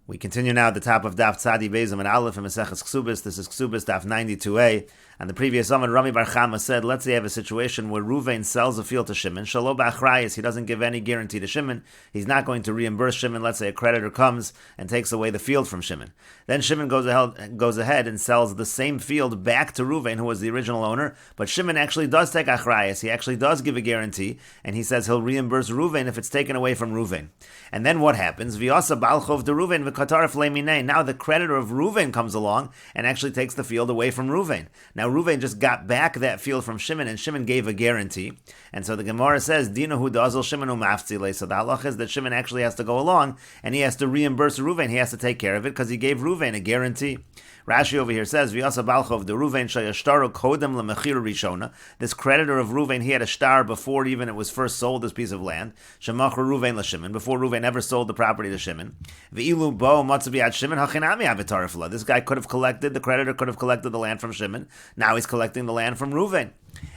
We continue now at the top of Daf Tzadi Bezim and Aleph and Mesechet Kesubos. This is Kesubos Daf 92a. And the previous Amud Rami Bar Chama said, let's say you have a situation where Ruvain sells a field to Shimon. Shalo b'achrayis, he doesn't give any guarantee to Shimon. He's not going to reimburse Shimon. Let's say a creditor comes and takes away the field from Shimon. Then Shimon goes ahead and sells the same field back to Ruvain, who was the original owner. But Shimon actually does take achrayis. He actually does give a guarantee. And he says he'll reimburse Ruvain if it's taken away from Ruvain. And then what happens? V'yasa balchov de Ruvain v'katarif leminei. Now the creditor of Ruvain comes along and actually takes the field away from Ruvain. Now Ruvain just got back that field from Shimon, and Shimon gave a guarantee. And so the Gemara says, Dina hu dazal Shimon umaftzile. So the halach is that Shimon actually has to go along and he has to reimburse Ruvain. He has to take care of it because he gave Ruvain a guarantee. Rashi over here says, V'yasa balchov de Ruvain shayashtaru kodem lemechir rishona. This creditor of Ruvain, he had a star before even it was first sold, this piece of land. Shemachar Ruvain l'Shimon, before Ruvain ever sold the property to Shimon. V'ilu bo matzabiat Shimon hachinami avitarifla. This guy could have collected, the creditor could have collected the land from Shimon. Now he's collecting the land from Ruvain.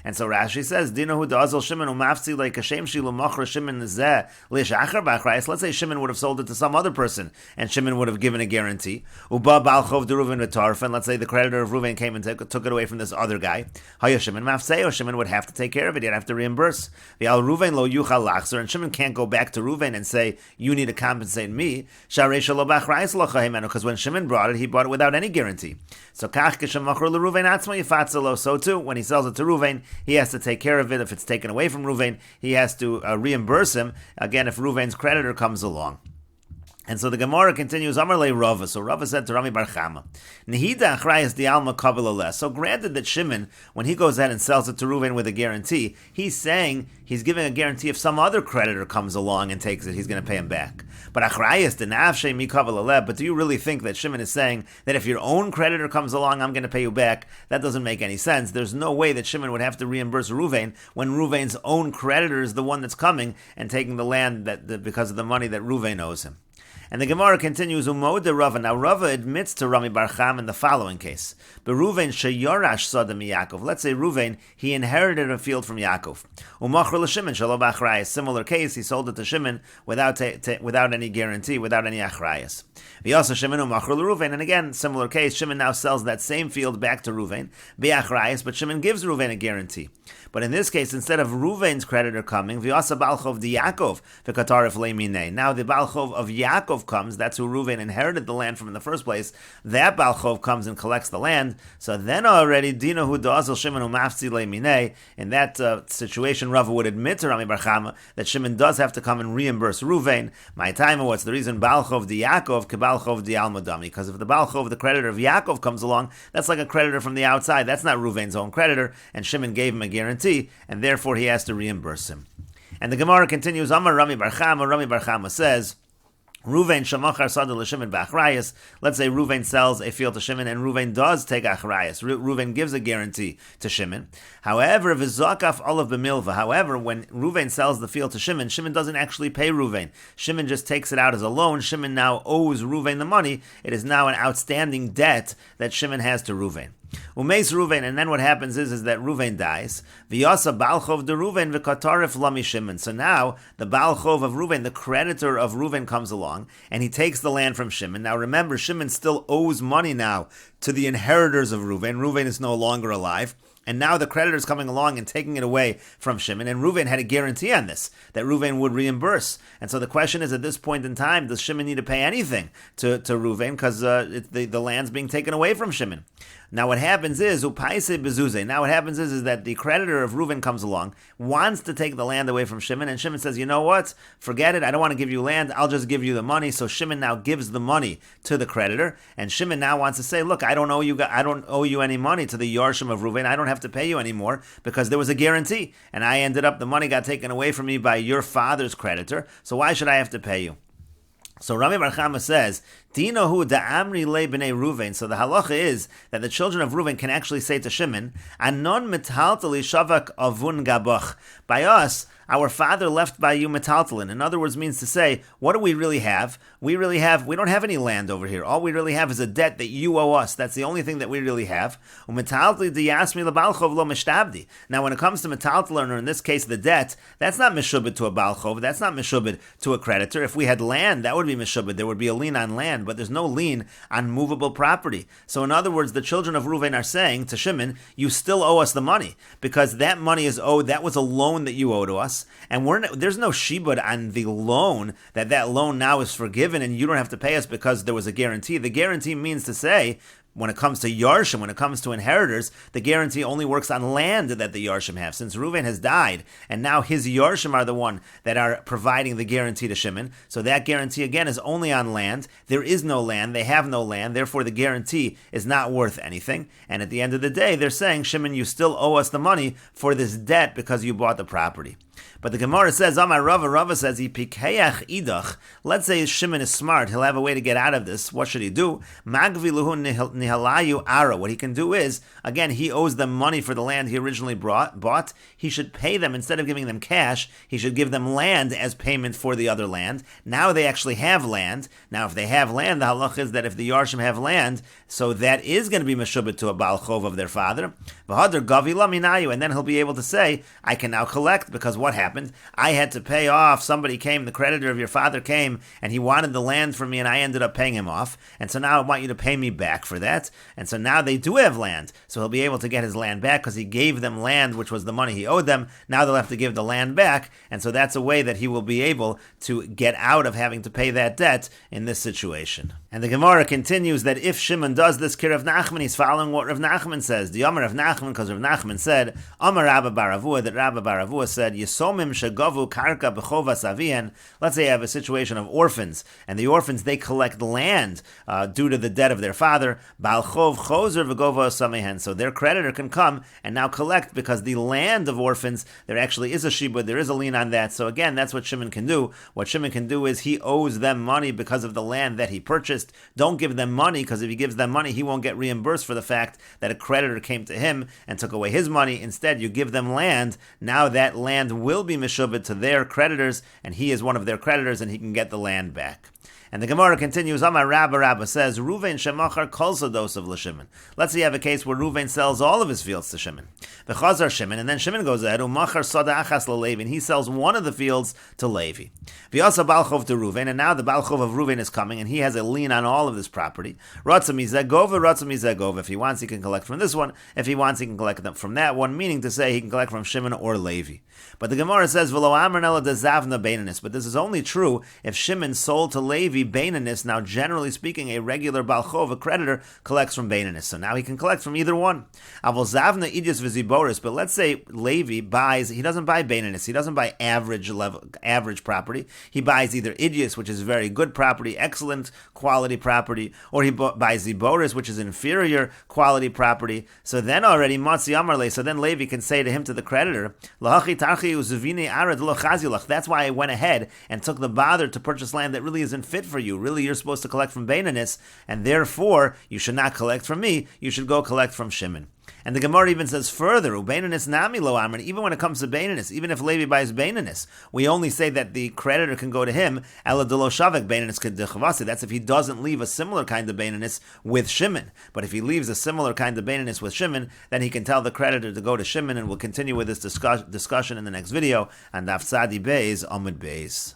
And so Rashi says, Dinahu da'azal Shimon umafsi like Hashem shilu machra Shimon zeh lishachar b'achrayis. Let's say Shimon would have sold it to some other person, and Shimon would have given a guarantee. Uba balchov de Ruvain v'tarfen. Let's say the creditor of Ruvain came and took it away from this other guy. Haya Shimon mafseo. Shimon would have to take care of it. He'd have to reimburse. V'al Ruvain lo yuchal lachzer. And Shimon can't go back to Ruvain and say, you need to compensate me. Sharei shelo b'achrayis lachahimenu. Because when Shimon brought it, he bought it without any guarantee. So kach kishem machor leRuvain atzma yifatzelo. So too, when he sells it to Ruvain, he has to take care of it. If it's taken away from Ruvain, he has to reimburse him, again, if Ruvain's creditor comes along. And so the Gemara continues, Amar le Rava. So Rava said to Rami Bar Chama, Nehida achrayis di alma kabel less. So granted that Shimon, when he goes ahead and sells it to Ruvain with a guarantee, he's saying he's giving a guarantee if some other creditor comes along and takes it, he's going to pay him back. But achrayis di nafshe mi kabel leh. But do you really think that Shimon is saying that if your own creditor comes along, I'm going to pay you back? That doesn't make any sense. There's no way that Shimon would have to reimburse Ruvain when Ruvain's own creditor is the one that's coming and taking the land because of the money that Ruvain owes him. And the Gemara continues, Umod de Rava. Now Rava admits to Rami Bar Chama in the following case. Beruvain sheyorash sadam Yaakov. Let's say Ruvain, he inherited a field from Yaakov. Umachar l'Shimon shelo b'achrayis. Similar case, he sold it to Shimon without any guarantee, without any achrayis. V'yasa Shimon umachar l'Ruvain. And again, similar case, Shimon now sells that same field back to Ruvain, b'achrayis, but Shimon gives Ruvain a guarantee. But in this case, instead of Ruvain's creditor coming, v'yasa balchov di Yaakov v'katarif leminei. Now the balchov of Yaakov comes, that's who Ruvain inherited the land from in the first place, that balchov comes and collects the land, so then already, Dina hu da'azal Shimon umafsi leminei, in that situation, Rava would admit to Rami Bar Chama that Shimon does have to come and reimburse Ruvain. My time, what's the reason? Balchov di Yaakov kebalchov di almadami, because if the balchov, the creditor of Yaakov, comes along, that's like a creditor from the outside, that's not Ruvain's own creditor, and Shimon gave him a guarantee, and therefore he has to reimburse him. And the Gemara continues, Amar Rami Bar Chama says, Ruvain shamachar sadeh l'Shimon b'achrayis. Let's say Ruvain sells a field to Shimon, and Ruvain does take achrayis. Ruvain gives a guarantee to Shimon. However, v'zakaf olav b'milva. However, when Ruvain sells the field to Shimon, Shimon doesn't actually pay Ruvain. Shimon just takes it out as a loan. Shimon now owes Ruvain the money. It is now an outstanding debt that Shimon has to Ruvain. Umeis Ruvain, and then what happens is that Ruvain dies. V'yasa balchov de Ruvain v'katarif lami Shimon. So now the balchov of Ruvain, the creditor of Ruvain, comes along and he takes the land from Shimon. Now remember, Shimon still owes money now to the inheritors of Ruvain. Ruvain is no longer alive. And now the creditor is coming along and taking it away from Shimon. And Ruvain had a guarantee on this, that Ruvain would reimburse. And so the question is, at this point in time, does Shimon need to pay anything to Ruvain? Because the land's being taken away from Shimon. Now what happens is, upaise bezuze. Now what happens is that the creditor of Ruvain comes along, wants to take the land away from Shimon, and Shimon says, you know what? Forget it. I don't want to give you land. I'll just give you the money. So Shimon now gives the money to the creditor, and Shimon now wants to say, look, I don't owe you any money to the Yarshim of Ruvain. I don't have to pay you anymore because there was a guarantee, and the money got taken away from me by your father's creditor. So why should I have to pay you? So Rami Bar Chama says, Dinohu da'amri le b'nei Ruvain. So the halacha is that the children of Ruvain can actually say to Shimon, Anon metaltali shavak avun gabach. By us, our father left by you metaltalin. In other words, means to say, what do we really have? We don't have any land over here. All we really have is a debt that you owe us. That's the only thing that we really have. Now, when it comes to metaltalin, or in this case, the debt, that's not meshubed to a balchov. That's not meshubed to a creditor. If we had land, that would be meshubed. There would be a lien on land, but there's no lien on movable property. So in other words, the children of Reuven are saying to Shimon, you still owe us the money, because that money is owed. That was a loan that you owe to us, and there's no shibud on the loan, that loan now is forgiven and you don't have to pay us because there was a guarantee. The guarantee means to say, when it comes to Yarshim, when it comes to inheritors, the guarantee only works on land that the Yarshim have. Since Reuven has died, and now his Yarshim are the one that are providing the guarantee to Shimon, so that guarantee again is only on land. There is no land, they have no land, therefore the guarantee is not worth anything. And at the end of the day, they're saying, Shimon, you still owe us the money for this debt because you bought the property. But the Gemara says, Amar Rava says, Ipikeach idach. Let's say Shimon is smart, he'll have a way to get out of this. What should he do? Magvi luhu nihalayu ara. What he can do is, again, he owes them money for the land he originally bought. He should pay them, instead of giving them cash, he should give them land as payment for the other land. Now they actually have land. Now if they have land, the halach is that if the Yarshim have land, so that is going to be meshubet to a balchov of their father. V'hadar gavila minayu, and then he'll be able to say, I can now collect, because what happened? I had to pay off. Somebody came, the creditor of your father came, and he wanted the land from me, and I ended up paying him off. And so now I want you to pay me back for that. And so now they do have land. So he'll be able to get his land back because he gave them land, which was the money he owed them. Now they'll have to give the land back. And so that's a way that he will be able to get out of having to pay that debt in this situation. And the Gemara continues that if Shimon does this, Rav Nachman, he's following what Rav Nachman says. The Amar Rav Nachman, because Rav Nachman said, Amar Rabba Baravua, that Rabba Baravua said, Yisomim shegavu karka b'chovas avihen. Let's say you have a situation of orphans, and the orphans, they collect land due to the debt of their father. Balchov chozer v'gova samehen. So their creditor can come and now collect, because the land of orphans, there actually is a shibud, there is a lien on that. So again, that's what Shimon can do. What Shimon can do is he owes them money because of the land that he purchased. Don't give them money, because if he gives them money, he won't get reimbursed for the fact that a creditor came to him and took away his money. Instead, you give them land. Now that land will be meshubed to their creditors, and he is one of their creditors, and he can get the land back. And the Gemara continues, Amar Rabba says, Reuven shemachar kol sados of l'Shimon. Let's say you have a case where Reuven sells all of his fields to Shimon. The Chazar Shimon, and then Shimon goes ahead, umachar sada achas l'Levi, and he sells one of the fields to Levi. V'yasa balchov to Reuven, and now the balchov of Reuven is coming, and he has a lien on all of this property. Ratza mizeh If he wants, he can collect from this one. If he wants, he can collect them from that one, meaning to say he can collect from Shimon or Levi. But the Gemara says, V'lo amernela dezavna beinanis, but this is only true if Shimon sold to Levi beinanis. Now, generally speaking, a regular balchov, a creditor, collects from beinanis. So now he can collect from either one. Avol zavna idis v'ziboris, but let's say Levi buys, he doesn't buy beinanis, he doesn't buy average property. He buys either idios, which is very good property, excellent quality property, or he buys ziboris, which is inferior quality property. So then already, matzi amarle, so then Levi can say to him, to the creditor, lahachi tarchi uzuvini arad lo chazilach. That's why I went ahead and took the bother to purchase land that really isn't fit for you. Really, you're supposed to collect from beinanis, and therefore you should not collect from me. You should go collect from Shimon. And the Gemara even says further, Ubeinanis nami lo amrin, even when it comes to beinanis, even if Levi buys beinanis, we only say that the creditor can go to him, ela de lo shavek beinanis kedechavasi. That's if he doesn't leave a similar kind of beinanis with Shimon. But if he leaves a similar kind of beinanis with Shimon, then he can tell the creditor to go to Shimon, and we'll continue with this discussion in the next video on Daf Tzadi Beis Amud Beis.